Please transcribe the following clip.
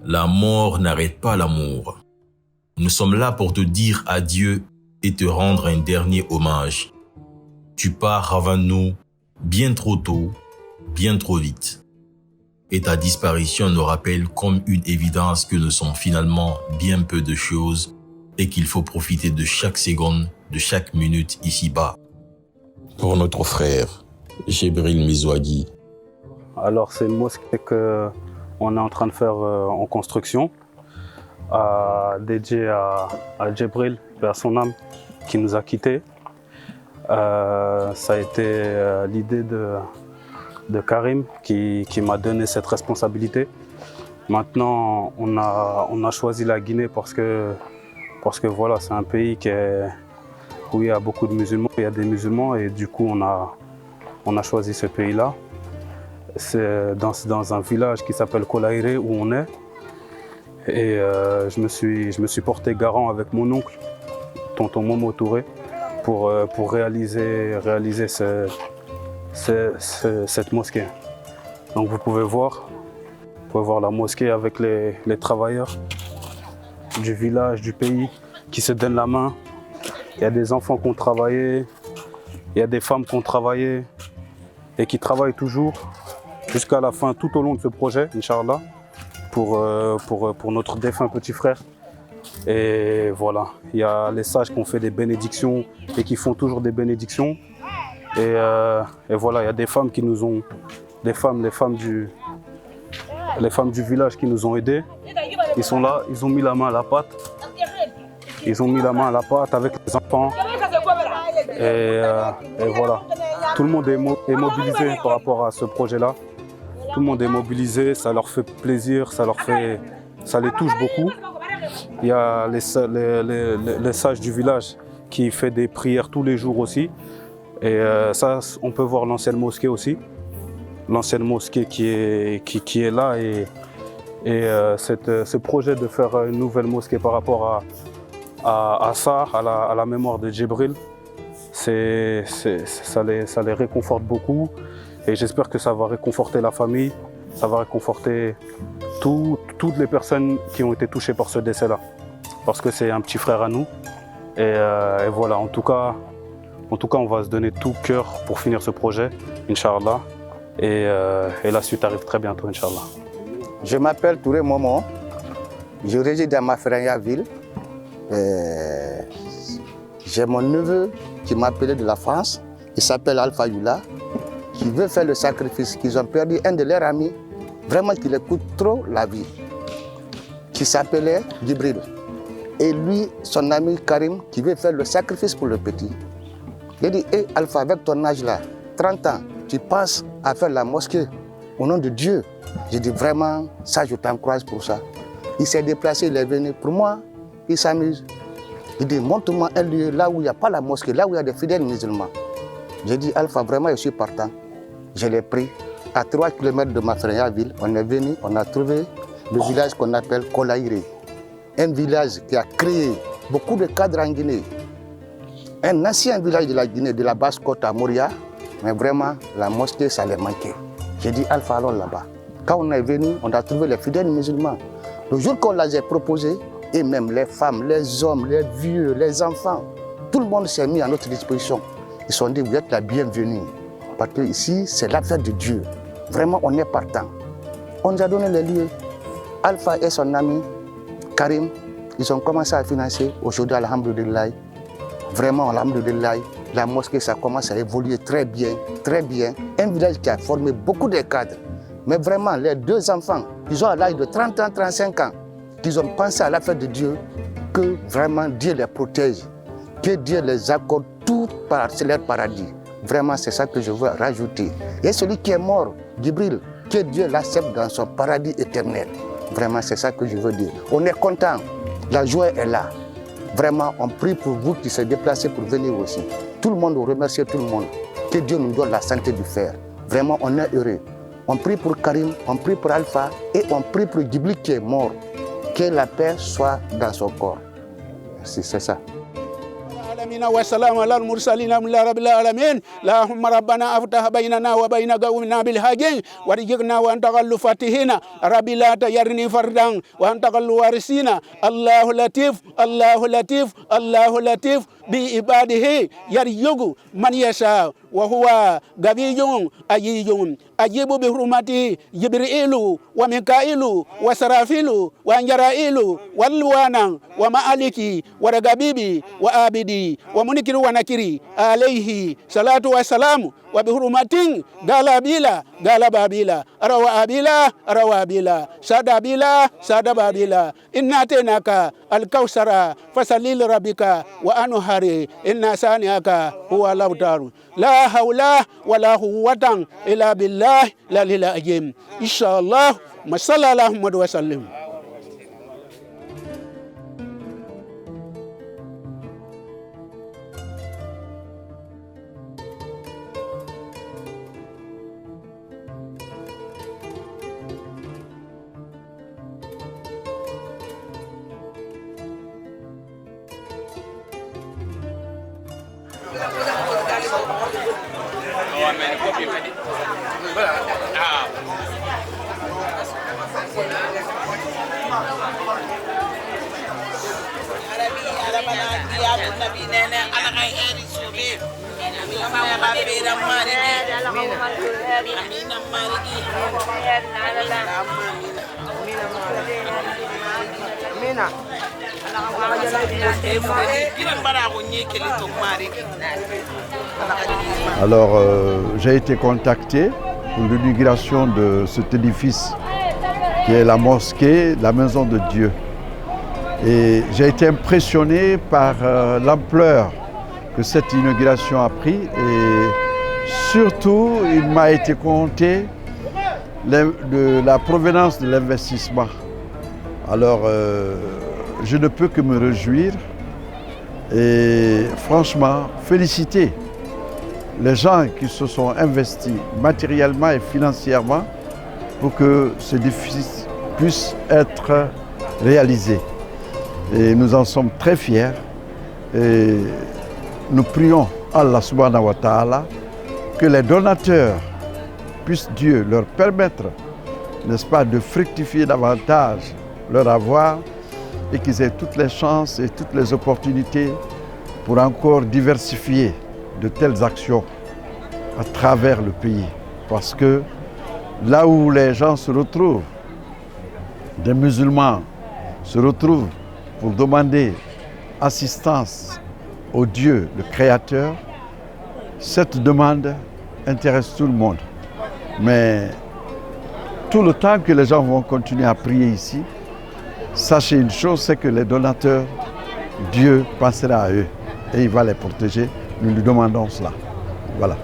La mort n'arrête pas l'amour. Nous sommes là pour te dire adieu et te rendre un dernier hommage. Tu pars avant nous, bien trop tôt, bien trop vite. Et ta disparition nous rappelle comme une évidence que nous sommes finalement bien peu de choses et qu'il faut profiter de chaque seconde, de chaque minute ici-bas. Pour notre frère, Djibril Mizouagui. Alors c'est une mosquée qu'on est en train de faire en construction, dédiée à Djibril, vers son âme, qui nous a quittés. Ça a été l'idée de Karim qui m'a donné cette responsabilité. Maintenant, on a choisi la Guinée parce que voilà, c'est un pays où il y a beaucoup de musulmans, il y a des musulmans et du coup on a choisi ce pays-là. C'est dans un village qui s'appelle Kolaïré où on est. Et je me suis porté garant avec mon oncle, tonton Momo Touré, pour réaliser cette mosquée. Donc vous pouvez voir la mosquée avec les travailleurs du village, du pays qui se donnent la main. Il y a des enfants qui ont travaillé, il y a des femmes qui ont travaillé et qui travaillent toujours jusqu'à la fin, tout au long de ce projet, Inch'Allah, pour notre défunt petit frère. Et voilà, il y a les sages qui ont fait des bénédictions et qui font toujours des bénédictions. Et voilà, il y a des femmes qui nous ont, les femmes du village qui nous ont aidés. Ils sont là, ils ont mis la main à la pâte. Ils ont mis la main à la pâte avec les enfants. Et voilà, tout le monde est mobilisé par rapport à ce projet-là. Tout le monde est mobilisé, ça leur fait plaisir, ça les touche beaucoup. Il y a les sages du village qui font des prières tous les jours aussi. Et ça, on peut voir l'ancienne mosquée aussi. L'ancienne mosquée qui est là. Et ce projet de faire une nouvelle mosquée par rapport à ça, à la mémoire de Djibril, ça les réconforte beaucoup. Et j'espère que ça va réconforter la famille, ça va réconforter toutes les personnes qui ont été touchées par ce décès-là. Parce que c'est un petit frère à nous. Et voilà, en tout cas, on va se donner tout cœur pour finir ce projet, Inch'Allah. Et la suite arrive très bientôt, Inch'Allah. Je m'appelle Touré Momo. Je réside à Mafraya-Ville. J'ai mon neveu qui m'a appelé de la France. Il s'appelle Alpha Yula, qui veut faire le sacrifice, qu'ils ont perdu un de leurs amis, vraiment qui leur coûte trop la vie, qui s'appelait Djibril. Et lui, son ami Karim, qui veut faire le sacrifice pour le petit. Il dit, hey, Alpha, avec ton âge là, 30 ans, tu penses à faire la mosquée au nom de Dieu. J'ai dit vraiment, ça je t'encourage pour ça. Il s'est déplacé, il est venu. Pour moi, il s'amuse. Il dit, montre-moi un lieu là où il n'y a pas la mosquée, là où il y a des fidèles musulmans. J'ai dit, Alpha, vraiment, je suis partant. Je l'ai pris à 3 km de Mafraya-Ville. On est venu, on a trouvé le village qu'on appelle Kolaïré. Un village qui a créé beaucoup de cadres en Guinée. Un ancien village de la Guinée, de la basse-côte à Moria. Mais vraiment, la mosquée, ça les manquait. J'ai dit, Alpha, allons là-bas. Quand on est venu, on a trouvé les fidèles musulmans. Le jour qu'on les a proposés, et même les femmes, les hommes, les vieux, les enfants, tout le monde s'est mis à notre disposition. Ils se sont dit, vous êtes la bienvenue. Parce que ici, c'est l'affaire de Dieu. Vraiment, on est partant. On nous a donné les lieux. Alpha et son ami, Karim, ils ont commencé à financer. Aujourd'hui, alhamdoulilah, vraiment, alhamdoulilah, la mosquée, ça commence à évoluer très bien, très bien. Un village qui a formé beaucoup de cadres. Mais vraiment, les deux enfants, ils ont à l'âge de 30 ans, 35 ans, qu'ils ont pensé à l'affaire de Dieu, que vraiment Dieu les protège, que Dieu les accorde tout par leur paradis. Vraiment, c'est ça que je veux rajouter. Et celui qui est mort, Djibril, que Dieu l'accepte dans son paradis éternel. Vraiment, c'est ça que je veux dire. On est content, la joie est là. Vraiment, on prie pour vous qui se déplacez pour venir aussi. Tout le monde, on remercie tout le monde. Que Dieu nous donne la santé du fer. Vraiment, on est heureux. On prie pour Karim, on prie pour Alpha et on prie pour Djibril qui est mort. Que la paix soit dans son corps. Merci, c'est ça. العالمين والسلام على المرسلين من رب العالمين اللهم ربنا افتح بيننا وبين قومنا بالحق وارزقنا وانت خير فاتحين ربي لا تيرني فردا وانت خير وارثين الله لطيف الله لطيف الله لطيف بعباده يرزق من يشاء وهو غني عزيز أجيب بحرمته جبريل وميكائيل وسرافيل وأنجرائيل والوانا ومالكي ورغبيبي وآبدي ومنكر ونكري عليه صلاة والسلام وبحرمة قال بيلا قال بابيلا روى بيلا روى بيلا ساد بيلا ساد بابيلا إن أتيناك الكوثر فصل لربك وأنهار إن سانيك هو الأبتر لا حول ولا قوة إلا بالله العلي العظيم إن شاء الله صلى الله عليه وسلم. Alors, j'ai été contacté pour l'inauguration de cet édifice qui est la mosquée, la maison de Dieu. Et j'ai été impressionné par l'ampleur que cette inauguration a pris et surtout, il m'a été compté de la provenance de l'investissement. Alors, je ne peux que me réjouir et franchement féliciter les gens qui se sont investis matériellement et financièrement pour que ce édifice puisse être réalisé. Et nous en sommes très fiers et nous prions Allah subhanahu wa ta'ala que les donateurs puissent Dieu leur permettre, n'est-ce pas, de fructifier davantage leur avoir et qu'ils aient toutes les chances et toutes les opportunités pour encore diversifier de telles actions à travers le pays. Parce que là où les gens se retrouvent, des musulmans se retrouvent pour demander assistance au Dieu, le Créateur, cette demande intéresse tout le monde. Mais tout le temps que les gens vont continuer à prier ici, sachez une chose, c'est que les donateurs, Dieu pensera à eux et il va les protéger. Nous lui demandons cela. Voilà.